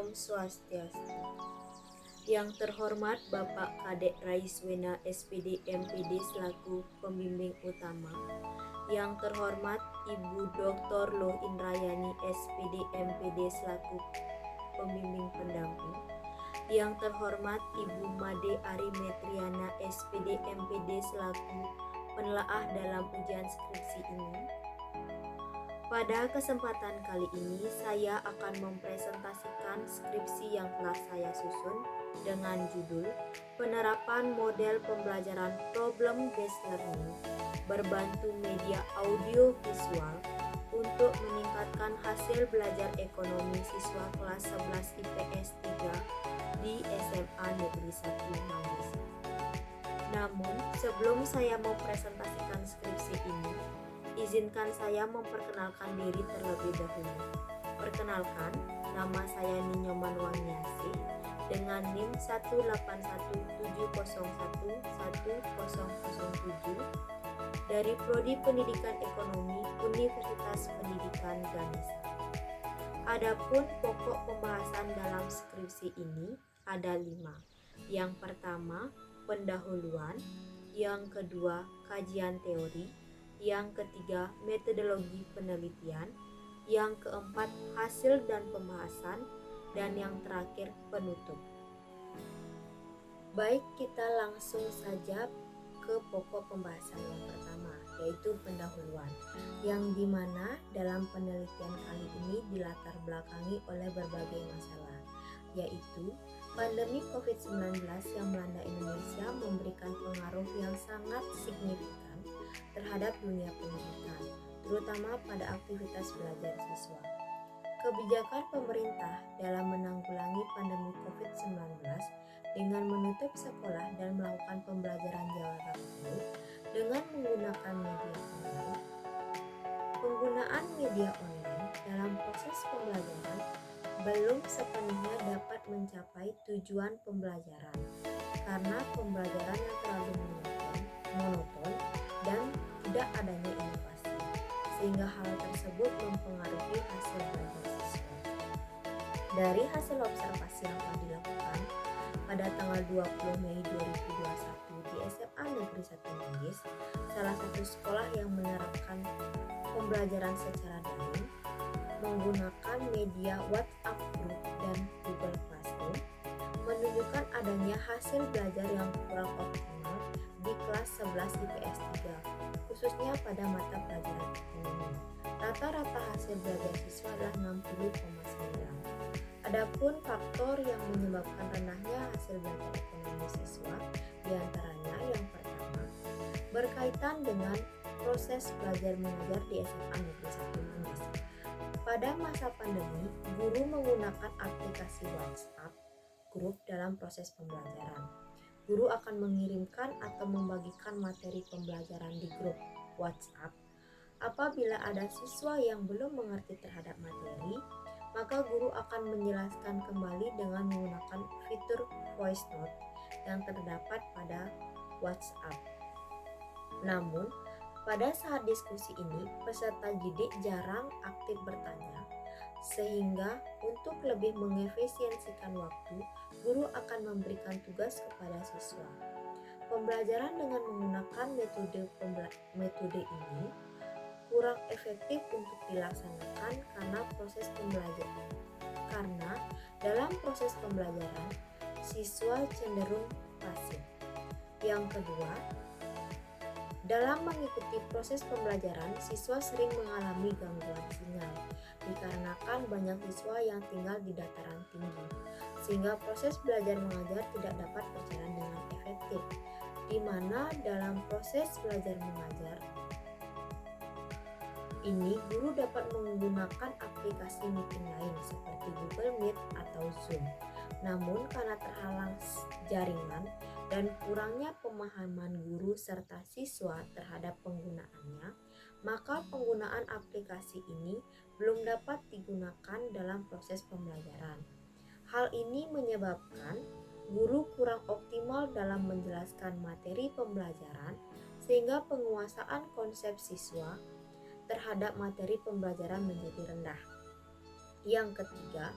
Om Swastiastu. Yang terhormat Bapak Kadek Raiswena SPD MPD selaku pembimbing utama. Yang terhormat Ibu Dr. Loh Indrayani SPD MPD selaku pembimbing pendamping. Yang terhormat Ibu Made Arimetriana SPD MPD selaku penelaah dalam ujian skripsi ini. Pada kesempatan kali ini saya akan mempresentasikan skripsi yang telah saya susun dengan judul Penerapan Model Pembelajaran Problem Based Learning berbantu media audio visual untuk meningkatkan hasil belajar ekonomi siswa kelas 11 IPS 3 di SMA Negeri 1 Manggis. Namun, sebelum saya mempresentasikan skripsi ini, izinkan saya memperkenalkan diri terlebih dahulu. Perkenalkan, nama saya Ninyoman Wangyasi dengan NIM 18170110007 dari Prodi Pendidikan Ekonomi Universitas Pendidikan Ganesha. Adapun pokok pembahasan dalam skripsi ini ada 5. Yang pertama, pendahuluan. Yang kedua, kajian teori. Yang ketiga, metodologi penelitian. Yang keempat, hasil dan pembahasan. Dan yang terakhir, penutup. Baik, kita langsung saja ke pokok pembahasan yang pertama, yaitu pendahuluan, yang dimana dalam penelitian kali ini dilatar belakangi oleh berbagai masalah, yaitu pandemi COVID-19 yang melanda Indonesia memberikan pengaruh yang sangat signifikan terhadap dunia pendidikan, terutama pada aktivitas belajar siswa. Kebijakan pemerintah dalam menanggulangi pandemi COVID-19 dengan menutup sekolah dan melakukan pembelajaran jarak jauh dengan menggunakan media online. Penggunaan media online dalam proses pembelajaran belum sepenuhnya dapat mencapai tujuan pembelajaran karena pembelajaran yang terlalu monoton dan tidak adanya inovasi, sehingga hal tersebut mempengaruhi hasil belajar siswa. Dari hasil observasi yang telah dilakukan pada tanggal 20 Mei 2021 di SMA Negeri 1 Manggis, salah satu sekolah yang menerapkan pembelajaran secara daring menggunakan media WhatsApp Group dan Google Classroom, menunjukkan adanya hasil belajar yang kurang optimal di kelas 11 IPS 3, khususnya pada mata pelajaran ekonomi. Rata-rata hasil belajar siswa adalah 60,9. Adapun faktor yang menyebabkan rendahnya hasil belajar ekonomi siswa diantaranya yang pertama, berkaitan dengan proses belajar mengajar di SMA Negeri 1 Manggis. Pada masa pandemi, guru menggunakan aplikasi WhatsApp Group dalam proses pembelajaran. Guru akan mengirimkan atau membagikan materi pembelajaran di grup WhatsApp. Apabila ada siswa yang belum mengerti terhadap materi, maka guru akan menjelaskan kembali dengan menggunakan fitur voice note yang terdapat pada WhatsApp. Namun, pada saat diskusi ini, peserta didik jarang aktif bertanya, sehingga untuk lebih mengefisiensikan waktu, guru akan memberikan tugas kepada siswa. Pembelajaran dengan menggunakan metode ini kurang efektif untuk dilaksanakan karena dalam proses pembelajaran siswa cenderung pasif. Yang kedua, dalam mengikuti proses pembelajaran, siswa sering mengalami gangguan sinyal dikarenakan banyak siswa yang tinggal di dataran tinggi, sehingga proses belajar mengajar tidak dapat berjalan dengan efektif, di mana dalam proses belajar mengajar ini guru dapat menggunakan aplikasi meeting lain seperti Google Meet atau Zoom. Namun karena terhalang jaringan dan kurangnya pemahaman guru serta siswa terhadap penggunaannya, maka penggunaan aplikasi ini belum dapat digunakan dalam proses pembelajaran. Hal ini menyebabkan guru kurang optimal dalam menjelaskan materi pembelajaran sehingga penguasaan konsep siswa terhadap materi pembelajaran menjadi rendah. Yang ketiga,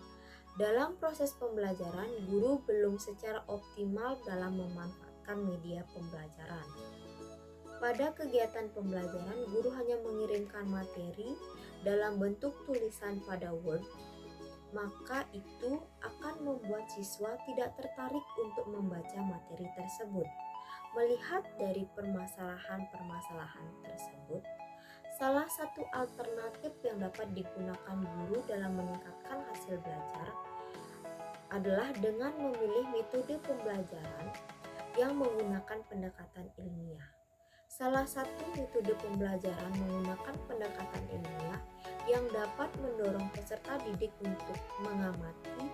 Dalam proses pembelajaran, guru belum secara optimal dalam memanfaatkan media pembelajaran. Pada kegiatan pembelajaran, guru hanya mengirimkan materi dalam bentuk tulisan pada Word, maka itu akan membuat siswa tidak tertarik untuk membaca materi tersebut. Melihat dari permasalahan-permasalahan tersebut, salah satu alternatif yang dapat digunakan guru dalam meningkatkan hasil belajar adalah dengan memilih metode pembelajaran yang menggunakan pendekatan ilmiah. Salah satu metode pembelajaran menggunakan pendekatan ilmiah yang dapat mendorong peserta didik untuk mengamati,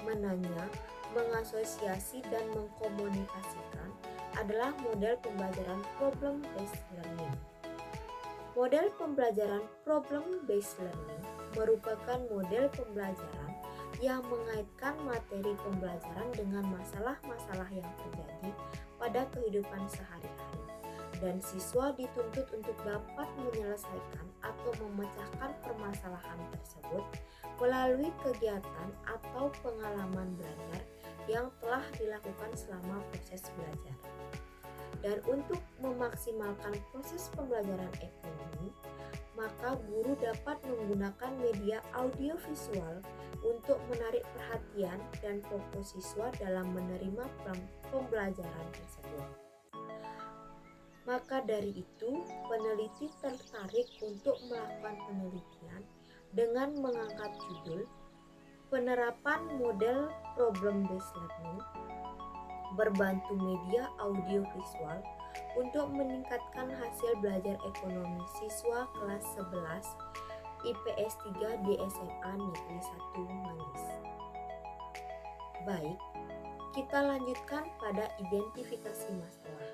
menanya, mengasosiasi, dan mengkomunikasikan adalah model pembelajaran problem-based learning. Model pembelajaran problem-based learning merupakan model pembelajaran yang mengaitkan materi pembelajaran dengan masalah-masalah yang terjadi pada kehidupan sehari-hari, dan siswa dituntut untuk dapat menyelesaikan atau memecahkan permasalahan tersebut melalui kegiatan atau pengalaman belajar yang telah dilakukan selama proses belajar. Dan untuk memaksimalkan proses pembelajaran ekonomi, maka guru dapat menggunakan media audiovisual untuk menarik perhatian dan fokus siswa dalam menerima pembelajaran tersebut. Maka dari itu, peneliti tertarik untuk melakukan penelitian dengan mengangkat judul "Penerapan Model Problem-Based Learning Berbantu Media Audiovisual untuk Meningkatkan Hasil Belajar Ekonomi Siswa Kelas 11 IPS 3 di SMA Negeri 1 Manggis". Baik, kita lanjutkan pada identifikasi masalah.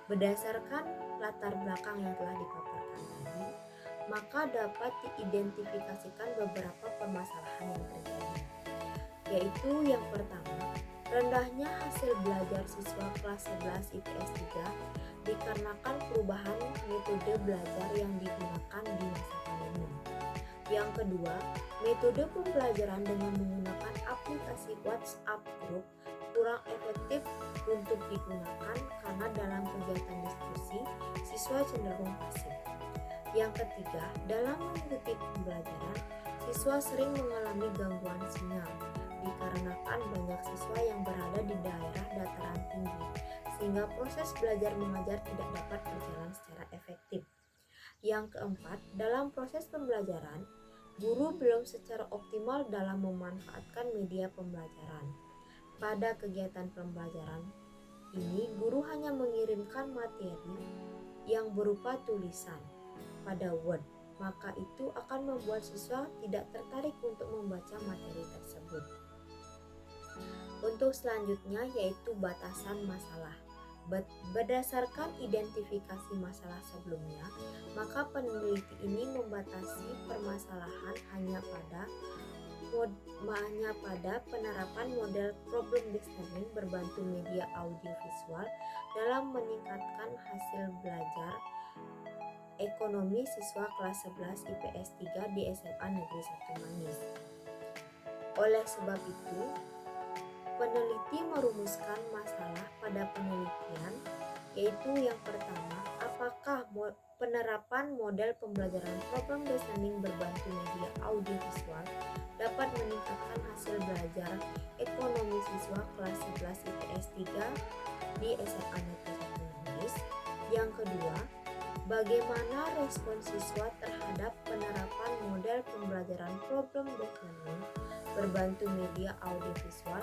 Berdasarkan latar belakang yang telah dipaparkan tadi, maka dapat diidentifikasikan beberapa permasalahan yang terjadi, yaitu yang pertama, rendahnya hasil belajar siswa kelas 11 IPS 3 dikarenakan perubahan metode belajar yang digunakan di masa pandemi. Yang kedua, metode pembelajaran dengan menggunakan aplikasi WhatsApp Group kurang efektif untuk digunakan karena dalam kegiatan diskusi, siswa cenderung pasif. Yang ketiga, dalam mengikuti pembelajaran, siswa sering mengalami gangguan sinyal dikarenakan banyak siswa yang berada di daerah dataran tinggi, sehingga proses belajar mengajar tidak dapat berjalan secara efektif. Yang keempat, dalam proses pembelajaran, guru belum secara optimal dalam memanfaatkan media pembelajaran. Pada kegiatan pembelajaran ini, guru hanya mengirimkan materi yang berupa tulisan pada Word, maka itu akan membuat siswa tidak tertarik untuk membaca materi tersebut. Untuk selanjutnya yaitu batasan masalah. Berdasarkan identifikasi masalah sebelumnya, maka peneliti ini membatasi permasalahan hanya pada penerapan model problem-based learning berbantu media audiovisual dalam meningkatkan hasil belajar ekonomi siswa kelas 11 IPS 3 di SMA Negeri 1 Manggis. Oleh sebab itu, peneliti merumuskan masalah pada penelitian, yaitu yang pertama, apakah penerapan model pembelajaran problem-based learning berbantu media audiovisual dapat meningkatkan hasil belajar ekonomi siswa kelas 11 IPS 3 di SMA Negeri 1 Manggis. Yang kedua, bagaimana respon siswa terhadap penerapan model pembelajaran problem-based learning berbantu media audiovisual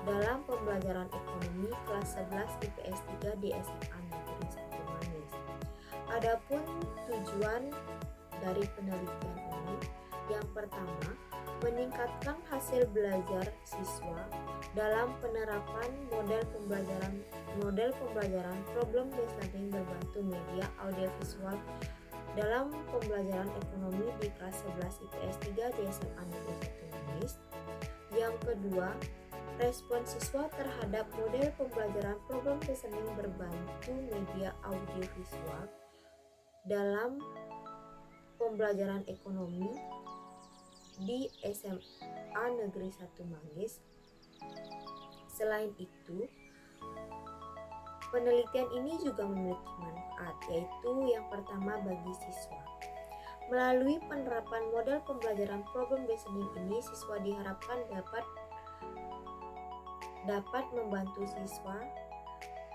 dalam pembelajaran ekonomi kelas 11 IPS 3 di SMA Negeri 1 Manggis. Adapun tujuan dari penelitian ini, yang pertama, meningkatkan hasil belajar siswa dalam penerapan model pembelajaran problem-based learning berbantu media audiovisual dalam pembelajaran ekonomi di kelas 11 IPS 3 di SMA Negeri 1 Manggis. Yang kedua, respon siswa terhadap model pembelajaran problem-based learning berbantu media audiovisual dalam pembelajaran ekonomi di SMA Negeri 1 Manggis. Selain itu, penelitian ini juga memiliki manfaat, yaitu yang pertama bagi siswa. Melalui penerapan model pembelajaran problem-based learning ini, siswa diharapkan dapat membantu siswa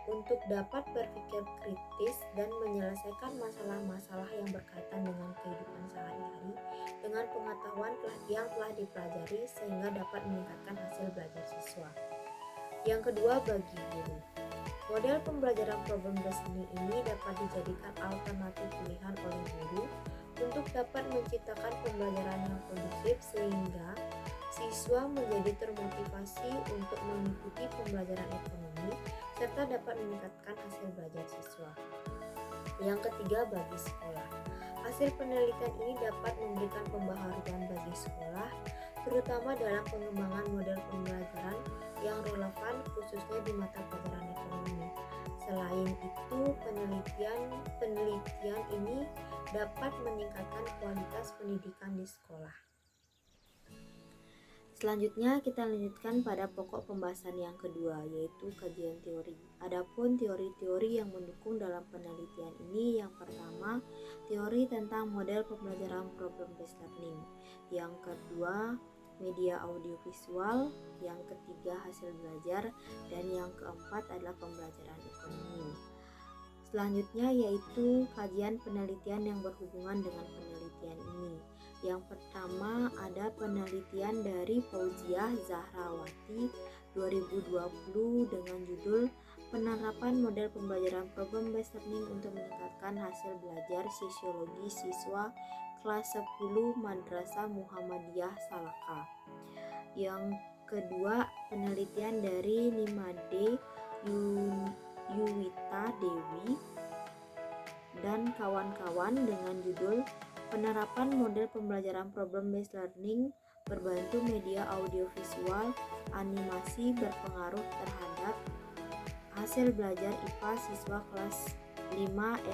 untuk dapat berpikir kritis dan menyelesaikan masalah-masalah yang berkaitan dengan kehidupan sehari-hari dengan pengetahuan yang telah dipelajari sehingga dapat meningkatkan hasil belajar siswa. Yang kedua, bagi guru. Model pembelajaran problem-based learning ini dapat dijadikan alternatif pilihan oleh guru untuk dapat menciptakan pembelajaran yang kondusif sehingga siswa menjadi termotivasi untuk mengikuti pembelajaran ekonomi serta dapat meningkatkan hasil belajar siswa. Yang ketiga, bagi sekolah. Hasil penelitian ini dapat memberikan pembaharuan bagi sekolah, terutama dalam pengembangan model pembelajaran yang relevan khususnya di mata pelajaran ekonomi. Selain itu, penelitian ini dapat meningkatkan kualitas pendidikan di sekolah. Selanjutnya kita lanjutkan pada pokok pembahasan yang kedua, yaitu kajian teori. Adapun teori-teori yang mendukung dalam penelitian ini, yang pertama, teori tentang model pembelajaran problem-based learning. Yang kedua, media audiovisual. Yang ketiga, hasil belajar. Dan yang keempat adalah pembelajaran ekonomi. Selanjutnya yaitu kajian penelitian yang berhubungan dengan penelitian ini. Yang pertama ada penelitian dari Fauziah Zahrawati 2020 dengan judul Penerapan Model Pembelajaran Problem-Based Learning untuk Meningkatkan Hasil Belajar Sosiologi Siswa Kelas 10 Madrasah Muhammadiyah Salaka. Yang kedua penelitian dari Nimade Yuwita Dewi dan kawan-kawan dengan judul Penerapan Model Pembelajaran Problem-Based Learning Berbantu Media Audiovisual Animasi Berpengaruh Terhadap Hasil Belajar IPA Siswa Kelas 5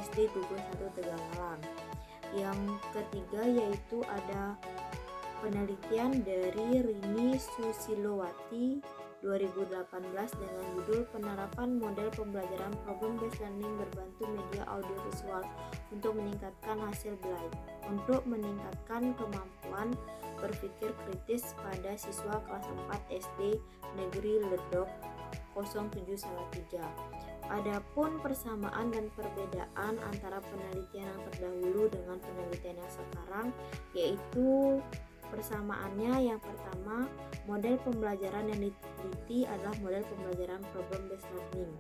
SD Gugus 1 Tegalan. Yang ketiga yaitu ada penelitian dari Rini Susilowati 2018 dengan judul Penerapan Model Pembelajaran Problem-Based Learning Berbantu Media Audiovisual untuk meningkatkan kemampuan berpikir kritis pada siswa kelas 4 SD Negeri Ledok 0713. Adapun persamaan dan perbedaan antara penelitian yang terdahulu dengan penelitian yang sekarang, yaitu persamaannya yang pertama, model pembelajaran yang diteliti adalah model pembelajaran problem-based learning.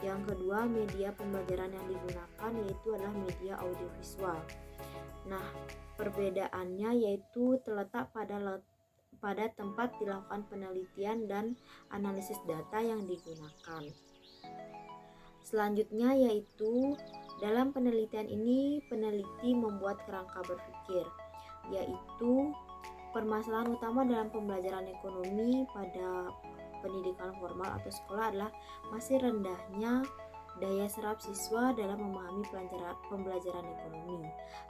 Yang kedua, media pembelajaran yang digunakan yaitu adalah media audiovisual. Nah, perbedaannya yaitu terletak pada tempat dilakukan penelitian dan analisis data yang digunakan. Selanjutnya yaitu dalam penelitian ini peneliti membuat kerangka berpikir, yaitu permasalahan utama dalam pembelajaran ekonomi pada pendidikan formal atau sekolah adalah masih rendahnya daya serap siswa dalam memahami pembelajaran ekonomi,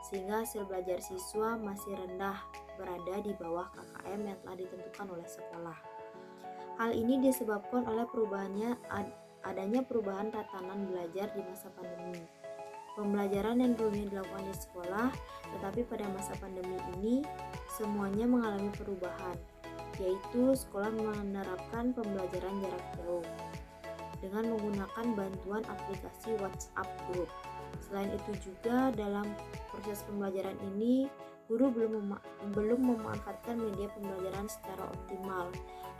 sehingga hasil belajar siswa masih rendah, berada di bawah KKM yang telah ditentukan oleh sekolah. Hal ini disebabkan oleh adanya perubahan tatanan belajar di masa pandemi. Pembelajaran yang dulunya dilakukan di sekolah, tetapi pada masa pandemi ini semuanya mengalami perubahan, yaitu sekolah menerapkan pembelajaran jarak jauh dengan menggunakan bantuan aplikasi WhatsApp Group. Selain itu juga dalam proses pembelajaran ini, guru belum memanfaatkan media pembelajaran secara optimal.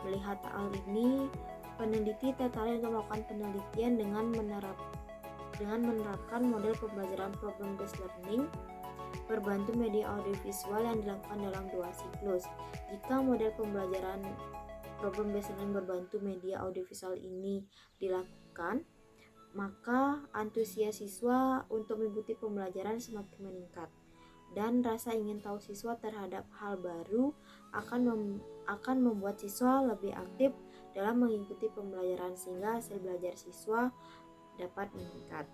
Melihat hal ini, peneliti tertarik untuk melakukan penelitian dengan menerapkan model pembelajaran problem-based learning berbantu media audiovisual yang dilakukan dalam 2 siklus. Jika model pembelajaran problem-based learning berbantu media audiovisual ini dilakukan, maka antusias siswa untuk mengikuti pembelajaran semakin meningkat dan rasa ingin tahu siswa terhadap hal baru akan membuat siswa lebih aktif dalam mengikuti pembelajaran sehingga hasil belajar siswa dapat meningkat.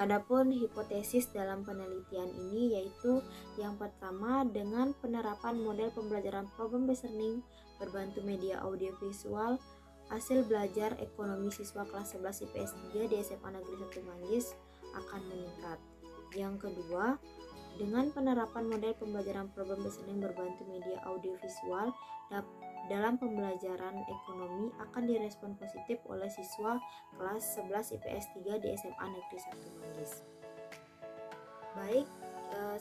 Adapun hipotesis dalam penelitian ini yaitu yang pertama, dengan penerapan model pembelajaran problem based learning berbantu media audiovisual, hasil belajar ekonomi siswa kelas 11 IPS 3 di SMA Negeri 1 Manggis akan meningkat. Yang kedua, dengan penerapan model pembelajaran problem based learning berbantu media audiovisual dalam pembelajaran ekonomi akan direspon positif oleh siswa kelas 11 IPS 3 di SMA Negeri 1 Manggis. Baik,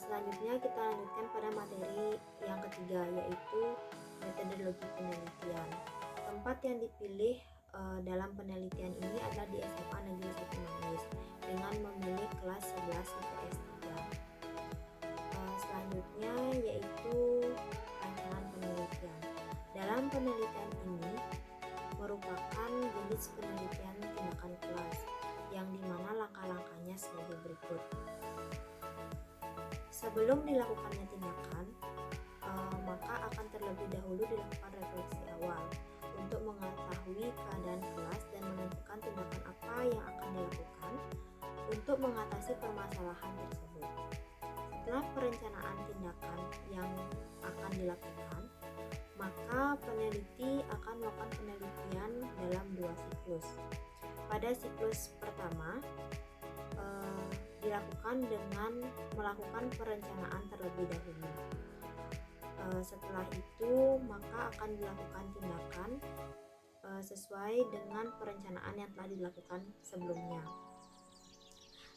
selanjutnya kita lanjutkan pada materi yang ketiga, yaitu metodologi penelitian. Tempat yang dipilih dalam penelitian ini adalah di SMA Negeri 1 Manggis dengan memilih kelas 11 IPS 3. Selanjutnya yaitu rancangan penelitian. Dalam penelitian ini merupakan jenis penelitian tindakan kelas yang dimana langkah-langkahnya sebagai berikut. Sebelum dilakukannya tindakan, maka akan terlebih dahulu dilakukan refleksi awal untuk mengetahui keadaan kelas dan menentukan tindakan apa yang akan dilakukan untuk mengatasi permasalahan tersebut. Setelah perencanaan tindakan yang akan dilakukan, maka peneliti akan melakukan penelitian dalam 2 siklus. Pada siklus pertama dilakukan dengan melakukan perencanaan terlebih dahulu. Setelah itu maka akan dilakukan tindakan sesuai dengan perencanaan yang telah dilakukan sebelumnya.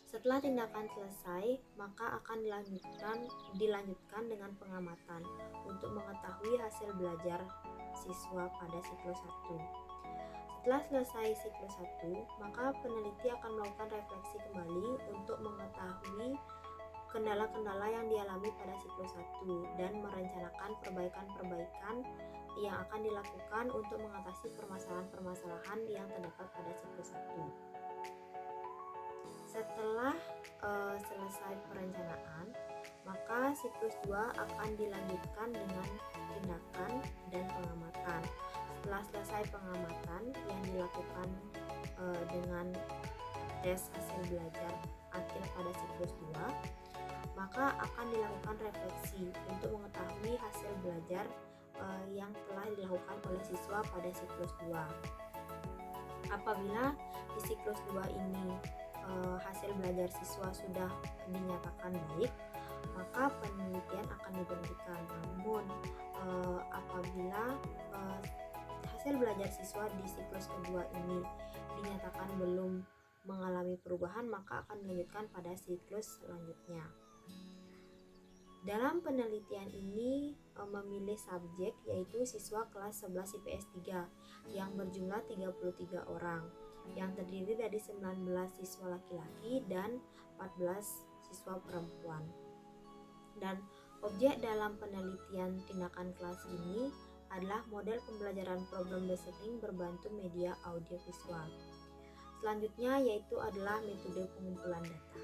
Setelah tindakan selesai, maka akan dilanjutkan dengan pengamatan untuk mengetahui hasil belajar siswa pada siklus 1. Setelah selesai siklus 1, maka peneliti akan melakukan refleksi kembali untuk mengetahui kendala-kendala yang dialami pada siklus 1 dan merencanakan perbaikan-perbaikan yang akan dilakukan untuk mengatasi permasalahan-permasalahan yang terdapat pada siklus 1. Setelah selesai perencanaan, maka siklus 2 akan dilanjutkan dengan tindakan dan pengamatan. Setelah selesai pengamatan yang dilakukan dengan tes hasil belajar akhir pada siklus 2, maka akan dilakukan refleksi untuk mengetahui hasil belajar yang telah dilakukan oleh siswa pada siklus 2. Apabila di siklus 2 ini hasil belajar siswa sudah dinyatakan baik, maka penelitian akan diberhentikan. Namun apabila hasil belajar siswa di siklus kedua ini dinyatakan belum mengalami perubahan, maka akan dilanjutkan pada siklus selanjutnya. Dalam penelitian ini memilih subjek yaitu siswa kelas 11 IPS 3 yang berjumlah 33 orang, yang terdiri dari 19 siswa laki-laki dan 14 siswa perempuan. Dan objek dalam penelitian tindakan kelas ini adalah model pembelajaran problem based learning berbantu media audiovisual. Selanjutnya yaitu adalah metode pengumpulan data.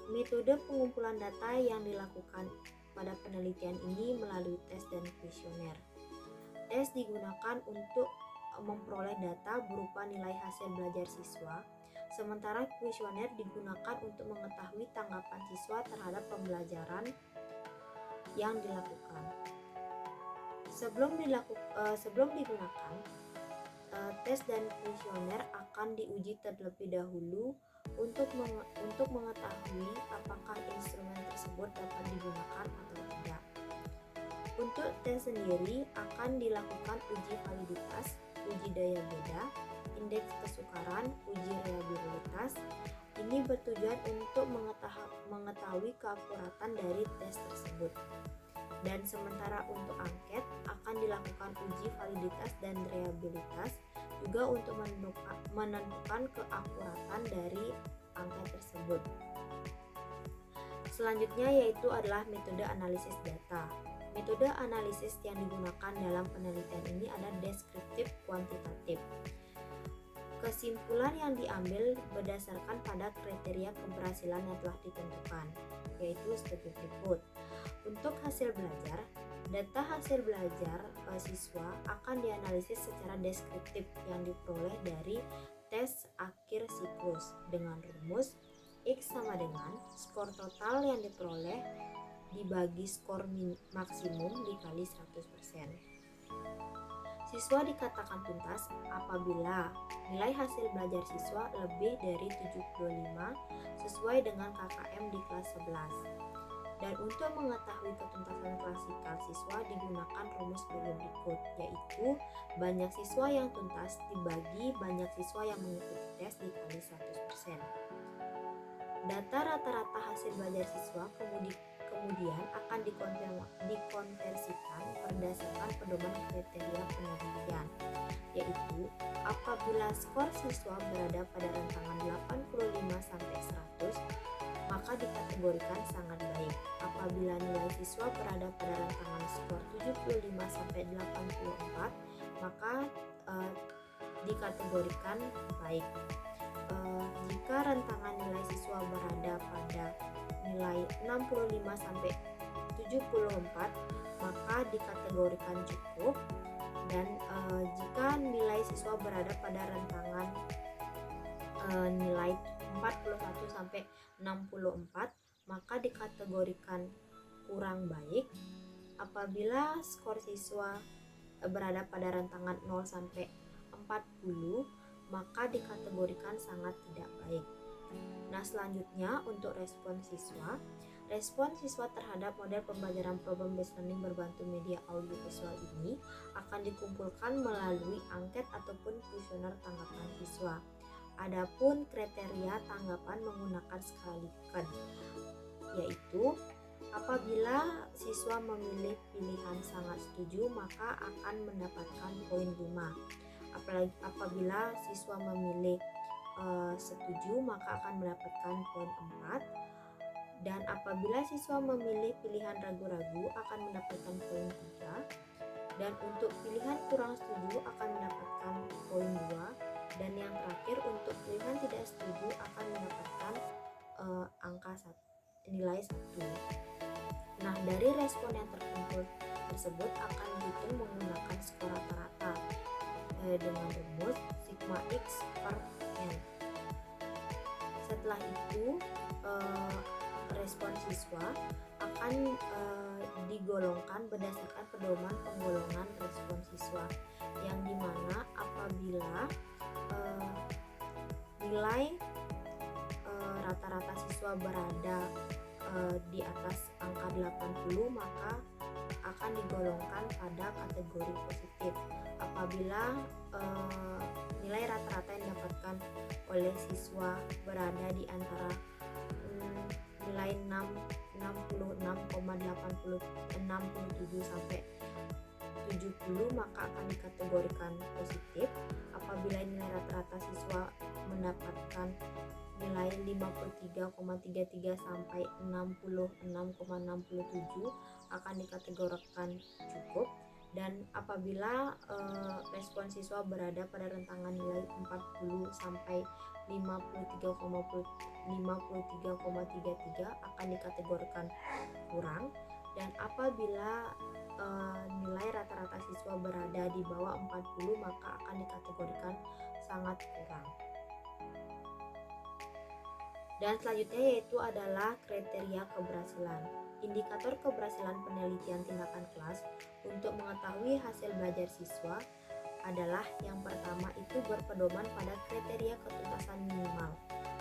Metode pengumpulan data yang dilakukan pada penelitian ini melalui tes dan kuesioner. Tes digunakan untuk memperoleh data berupa nilai hasil belajar siswa, sementara kuesioner digunakan untuk mengetahui tanggapan siswa terhadap pembelajaran yang dilakukan. Sebelum digunakan, tes dan kuesioner akan diuji terlebih dahulu untuk mengetahui apakah instrumen tersebut dapat digunakan atau tidak. Untuk tes sendiri akan dilakukan uji validitas, uji daya beda, indeks kesukaran, uji reliabilitas. Ini bertujuan untuk mengetahui keakuratan dari tes tersebut. Dan sementara untuk angket akan dilakukan uji validitas dan reliabilitas juga untuk menentukan keakuratan dari angket tersebut. Selanjutnya yaitu adalah metode analisis data. Metode analisis yang digunakan dalam penelitian ini adalah deskriptif kuantitatif. Kesimpulan yang diambil berdasarkan pada kriteria keberhasilan yang telah ditentukan, yaitu sebagai berikut. Untuk hasil belajar, data hasil belajar siswa akan dianalisis secara deskriptif yang diperoleh dari tes akhir siklus dengan rumus X sama dengan skor total yang diperoleh dibagi skor maksimum dikali 100%. Siswa dikatakan tuntas apabila nilai hasil belajar siswa lebih dari 75 sesuai dengan KKM di kelas 11. Dan untuk mengetahui ketuntasan klasikal siswa digunakan rumus berikut, yaitu banyak siswa yang tuntas dibagi banyak siswa yang mengikuti tes dikali 100%. Data rata-rata hasil belajar siswa kemudian akan dikonversikan berdasarkan pedoman kriteria penilaian, yaitu apabila skor siswa berada pada rentangan 85 sampai 100, maka dikategorikan sangat baik. Apabila nilai siswa berada pada rentangan skor 75 sampai 84, maka dikategorikan baik. Jika rentangan nilai siswa berada pada nilai 65 sampai 74, maka dikategorikan cukup. Dan jika nilai siswa berada pada rentangan nilai 41 sampai 64, maka dikategorikan kurang baik. Apabila skor siswa berada pada rentangan 0 sampai 40, maka dikategorikan sangat tidak baik. Nah, selanjutnya untuk respon siswa. Respon siswa terhadap model pembelajaran problem based learning berbantu media audio visual ini akan dikumpulkan melalui angket ataupun kuesioner tanggapan siswa. Adapun kriteria tanggapan menggunakan skala Likert, yaitu apabila siswa memilih pilihan sangat setuju maka akan mendapatkan poin 5. Apabila siswa memilih setuju maka akan mendapatkan poin 4. Dan apabila siswa memilih pilihan ragu-ragu akan mendapatkan poin 3. Dan untuk pilihan kurang setuju akan mendapatkan poin 2. Dan yang terakhir untuk pilihan tidak setuju akan mendapatkan nilai 1. Nah, dari respon yang terkumpul tersebut akan dihitung menggunakan skor rata-rata dengan rumus sigma X per N. Setelah itu respon siswa akan digolongkan berdasarkan pedoman penggolongan respon siswa, yang dimana apabila nilai rata-rata siswa berada di atas angka 80 maka akan digolongkan pada kategori positif. Apabila nilai rata-rata yang didapatkan oleh siswa berada di antara nilai 66,67 sampai 70 maka akan dikategorikan positif. Apabila nilai rata-rata siswa mendapatkan nilai 53,33 sampai 66,67 akan dikategorikan cukup. Dan apabila respon siswa berada pada rentangan nilai 40 sampai 53,33 akan dikategorikan kurang. Dan apabila nilai rata-rata siswa berada di bawah 40 maka akan dikategorikan sangat kurang. Dan selanjutnya yaitu adalah kriteria keberhasilan. Indikator keberhasilan penelitian tindakan kelas untuk mengetahui hasil belajar siswa adalah yang pertama itu berpedoman pada kriteria ketuntasan minimal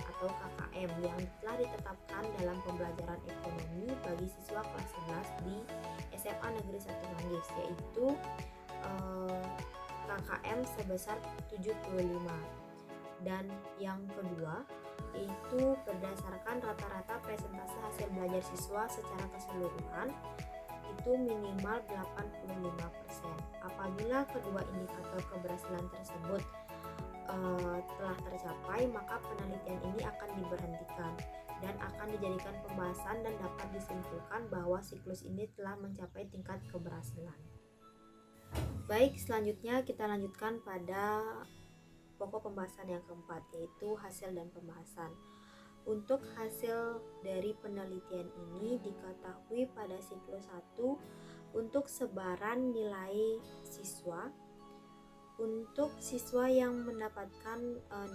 atau KKM yang telah ditetapkan dalam pembelajaran ekonomi bagi siswa kelas 11 di SMA Negeri 1 Manggis, yaitu KKM sebesar 75. Dan yang kedua yaitu berdasarkan rata-rata presentase hasil belajar siswa secara keseluruhan itu minimal 85%. Apabila kedua indikator keberhasilan tersebut telah tercapai maka penelitian ini akan diberhentikan dan akan dijadikan pembahasan dan dapat disimpulkan bahwa siklus ini telah mencapai tingkat keberhasilan. Baik, selanjutnya kita lanjutkan pada pokok pembahasan yang keempat, yaitu hasil dan pembahasan. Untuk hasil dari penelitian ini diketahui pada siklus 1 untuk sebaran nilai siswa Untuk siswa yang mendapatkan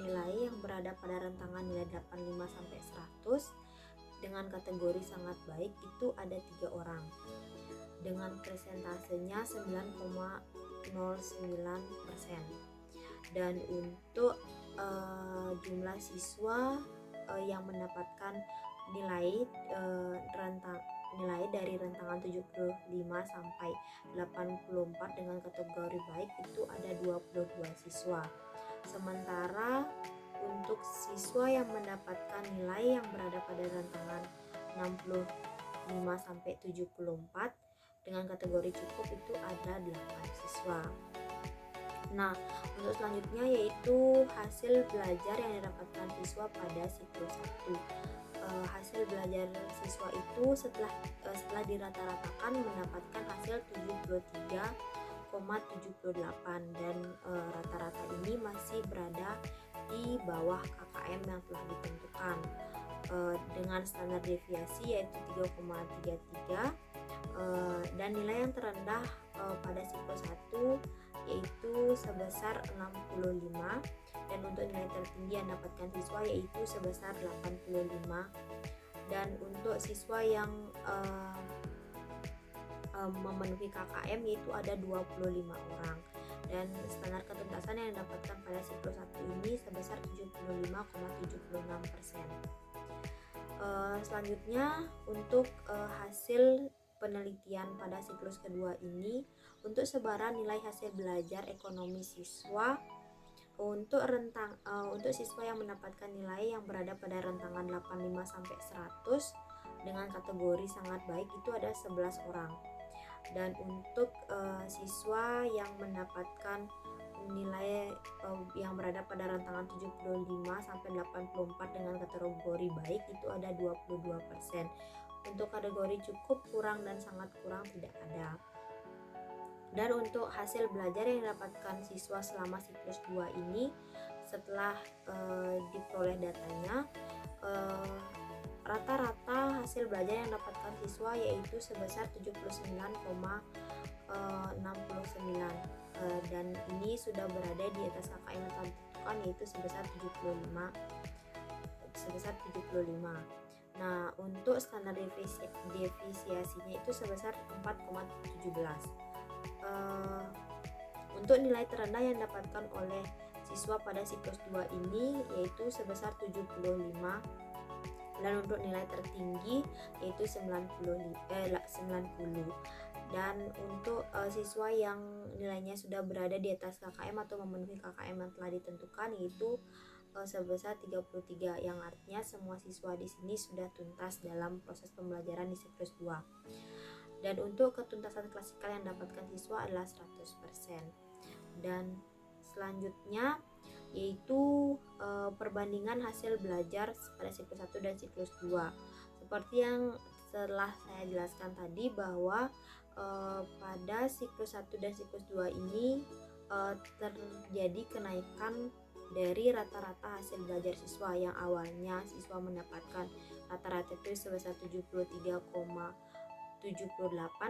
nilai yang berada pada rentangan nilai 85 sampai 100 dengan kategori sangat baik itu ada 3 orang dengan presentasenya 9,09%. Dan untuk jumlah siswa yang mendapatkan nilai nilai dari rentangan 75 sampai 84 dengan kategori baik itu ada 22 siswa. Sementara untuk siswa yang mendapatkan nilai yang berada pada rentangan 65 sampai 74 dengan kategori cukup itu ada 8 siswa. Nah, untuk selanjutnya yaitu hasil belajar yang didapatkan siswa pada siklus 1. Hasil belajar siswa itu setelah dirata-ratakan mendapatkan hasil 73,78 dan rata-rata ini masih berada di bawah KKM yang telah ditentukan dengan standar deviasi yaitu 3,33 dan nilai yang terendah pada siklus 1 yaitu sebesar 65 dan untuk nilai tertinggi yang dapatkan siswa yaitu sebesar 85 dan untuk siswa yang memenuhi KKM yaitu ada 25 orang dan standar ketuntasan yang didapatkan pada siklus 1 ini sebesar 75,76%. Selanjutnya untuk hasil penelitian pada siklus kedua ini untuk sebaran nilai hasil belajar ekonomi siswa untuk siswa yang mendapatkan nilai yang berada pada rentangan 85 sampai 100 dengan kategori sangat baik itu ada 11 orang. Dan untuk siswa yang mendapatkan nilai yang berada pada rentangan 75 sampai 84 dengan kategori baik itu ada 22%. Untuk kategori cukup, kurang, dan sangat kurang tidak ada. Dan untuk hasil belajar yang didapatkan siswa selama siklus 2 ini setelah diperoleh datanya rata-rata hasil belajar yang didapatkan siswa yaitu sebesar 79,69 dan ini sudah berada di atas KKM yang telah ditentukan yaitu sebesar 75. Nah, untuk standar defisiasinya itu sebesar 4,17. Untuk nilai terendah yang didapatkan oleh siswa pada siklus 2 ini yaitu sebesar 75 dan untuk nilai tertinggi yaitu 90 dan untuk siswa yang nilainya sudah berada di atas KKM atau memenuhi KKM yang telah ditentukan yaitu sebesar 33 yang artinya semua siswa di sini sudah tuntas dalam proses pembelajaran di siklus 2. Dan untuk ketuntasan klasikal yang dapatkan siswa adalah 100%. Dan selanjutnya yaitu perbandingan hasil belajar pada siklus 1 dan siklus 2. Seperti yang telah saya jelaskan tadi bahwa pada siklus 1 dan siklus 2 ini terjadi kenaikan dari rata-rata hasil belajar siswa yang awalnya siswa mendapatkan rata-rata itu sebesar 73,78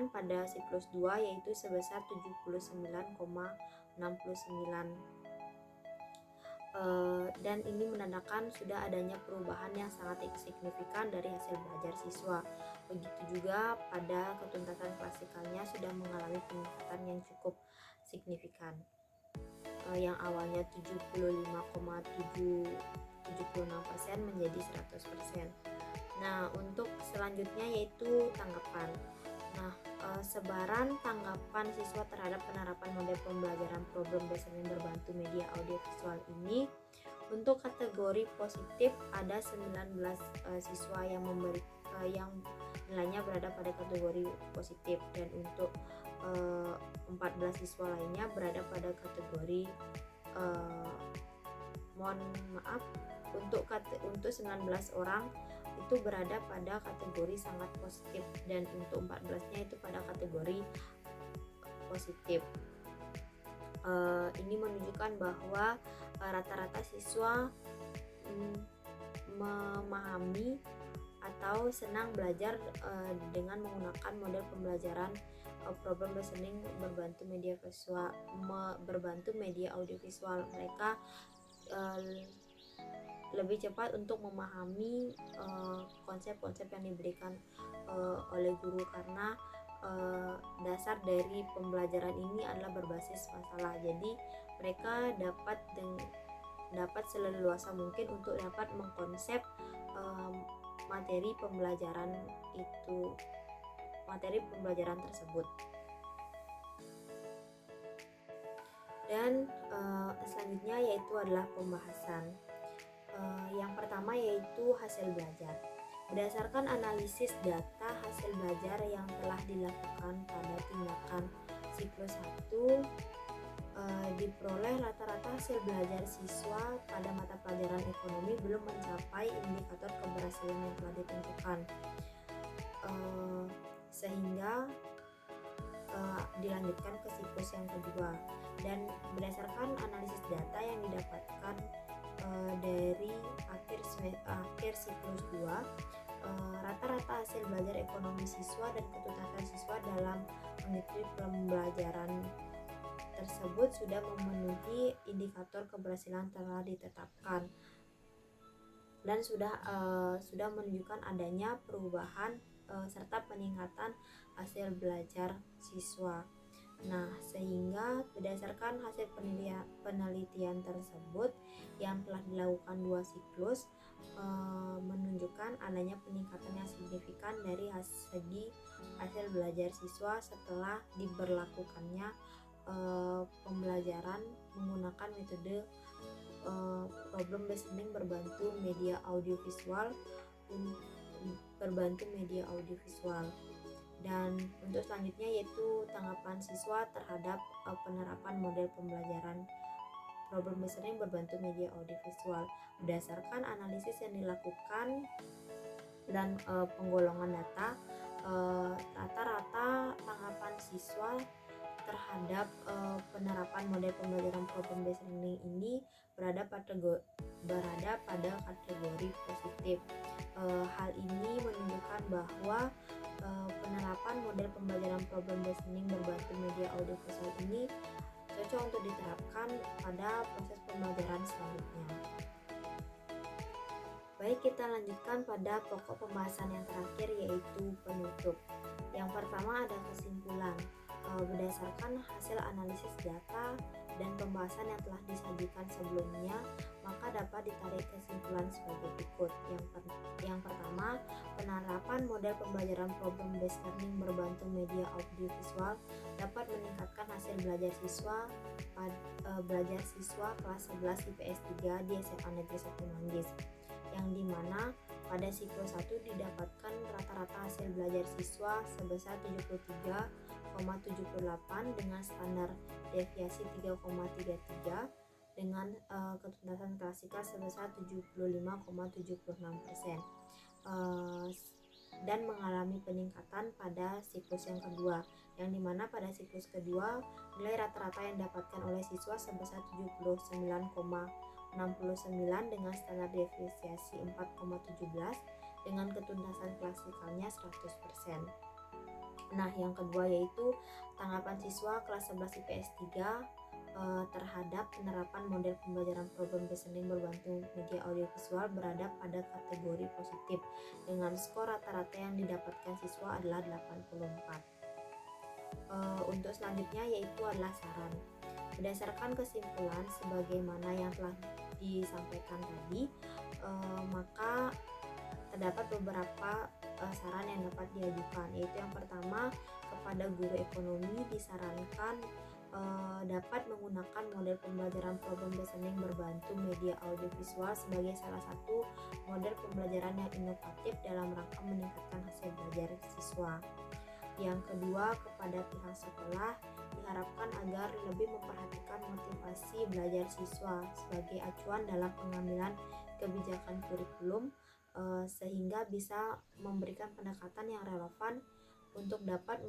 pada siklus 2 yaitu sebesar 79,69 dan ini menandakan sudah adanya perubahan yang sangat signifikan dari hasil belajar siswa. Begitu juga pada ketuntasan klasikalnya sudah mengalami peningkatan yang cukup signifikan yang awalnya 75,76% menjadi 100%. Nah, untuk selanjutnya yaitu tanggapan. Nah, sebaran tanggapan siswa terhadap penerapan model pembelajaran problem based berbantu media audiovisual ini untuk kategori positif ada 19 siswa yang yang nilainya berada pada kategori positif dan untuk 14 siswa lainnya berada pada kategori untuk 19 orang itu berada pada kategori sangat positif dan untuk 14-nya itu pada kategori positif. Ini menunjukkan bahwa rata-rata siswa memahami atau senang belajar dengan menggunakan model pembelajaran problem listening berbantu media audiovisual. Mereka lebih cepat untuk memahami konsep-konsep yang diberikan oleh guru, karena dasar dari pembelajaran ini adalah berbasis masalah. Jadi mereka dapat seleluasa mungkin untuk dapat mengkonsep materi pembelajaran tersebut. Dan selanjutnya yaitu adalah pembahasan. Yang pertama yaitu hasil belajar. Berdasarkan analisis data hasil belajar yang telah dilakukan pada tindakan siklus 1, diperoleh rata-rata hasil belajar siswa pada mata pelajaran ekonomi belum mencapai indikator keberhasilan yang telah ditentukan, sehingga dilanjutkan ke siklus yang kedua. Dan berdasarkan analisis data yang didapatkan dari akhir siklus 2, rata-rata hasil belajar ekonomi siswa dan ketuntasan siswa dalam mengikuti pembelajaran tersebut sudah memenuhi indikator keberhasilan telah ditetapkan dan sudah menunjukkan adanya perubahan serta peningkatan hasil belajar siswa. Nah, sehingga berdasarkan hasil penelitian tersebut yang telah dilakukan 2 siklus menunjukkan adanya peningkatan yang signifikan dari segi hasil belajar siswa setelah diberlakukannya pembelajaran menggunakan metode problem listening berbantu media audiovisual. Dan untuk selanjutnya yaitu tanggapan siswa terhadap penerapan model pembelajaran problem listening berbantu media audiovisual. Berdasarkan analisis yang dilakukan dan penggolongan data, rata-rata tanggapan siswa terhadap penerapan model pembelajaran problem listening ini berada pada kategori positif. Hal ini menunjukkan bahwa penerapan model pembelajaran problem listening berbantu media audiovisual ini cocok untuk diterapkan pada proses pembelajaran selanjutnya. Baik, kita lanjutkan pada pokok pembahasan yang terakhir yaitu penutup. Yang pertama ada kesimpulan. Berdasarkan hasil analisis data dan pembahasan yang telah disajikan sebelumnya, maka dapat ditarik kesimpulan sebagai berikut. Yang pertama, penerapan model pembelajaran problem based learning berbantu media audiovisual dapat meningkatkan hasil belajar siswa kelas 11 IPS 3 di SMA Negeri 1 Manggis, yang dimana pada siklus 1 didapatkan rata-rata hasil belajar siswa sebesar 73,78 dengan standar deviasi 3,33 dengan ketuntasan klasikal sebesar 75,76%, dan mengalami peningkatan pada siklus yang kedua, yang dimana pada siklus kedua nilai rata-rata yang didapatkan oleh siswa sebesar 79,69 dengan standar deviasi 4,17 dengan ketuntasan klasikalnya 100%. Nah, yang kedua yaitu tanggapan siswa kelas 11 IPS 3 terhadap penerapan model pembelajaran problem listening berbantu media audiovisual berada pada kategori positif dengan skor rata-rata yang didapatkan siswa adalah 84. Untuk selanjutnya yaitu adalah saran. Berdasarkan kesimpulan sebagaimana yang telah disampaikan tadi, maka terdapat beberapa saran yang dapat diajukan, yaitu yang pertama, kepada guru ekonomi disarankan dapat menggunakan model pembelajaran problem listening berbantu media audiovisual sebagai salah satu model pembelajaran yang inovatif dalam rangka meningkatkan hasil belajar siswa. Yang kedua, kepada pihak sekolah diharapkan agar lebih memperhatikan motivasi belajar siswa sebagai acuan dalam pengambilan kebijakan kurikulum, sehingga bisa memberikan pendekatan yang relevan untuk dapat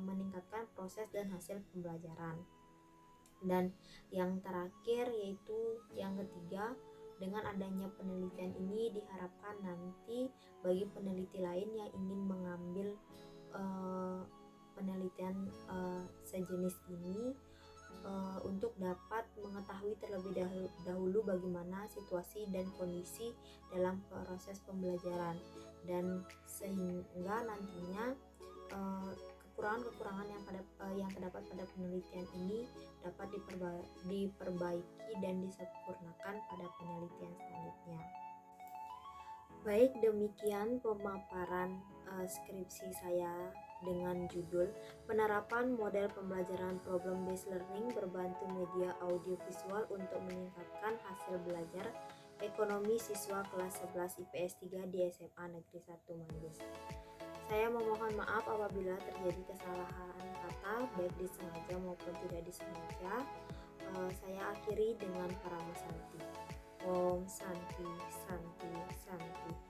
meningkatkan proses dan hasil pembelajaran. Dan yang terakhir yaitu yang ketiga, dengan adanya penelitian ini diharapkan nanti bagi peneliti lain yang ingin mengambil penelitian sejenis ini untuk dapat mengetahui terlebih dahulu bagaimana situasi dan kondisi dalam proses pembelajaran, dan sehingga nantinya kekurangan-kekurangan yang terdapat pada penelitian ini dapat diperbaiki dan disempurnakan pada penelitian selanjutnya. Baik, demikian pemaparan skripsi saya dengan judul Penerapan Model Pembelajaran Problem Based Learning Berbantu Media Audiovisual untuk Meningkatkan Hasil Belajar Ekonomi Siswa Kelas 11 IPS 3 di SMA Negeri 1 Manggis. Saya memohon maaf apabila terjadi kesalahan kata, baik disengaja maupun tidak disengaja. Saya akhiri dengan Paramasanti. Om Santi Santi Santi.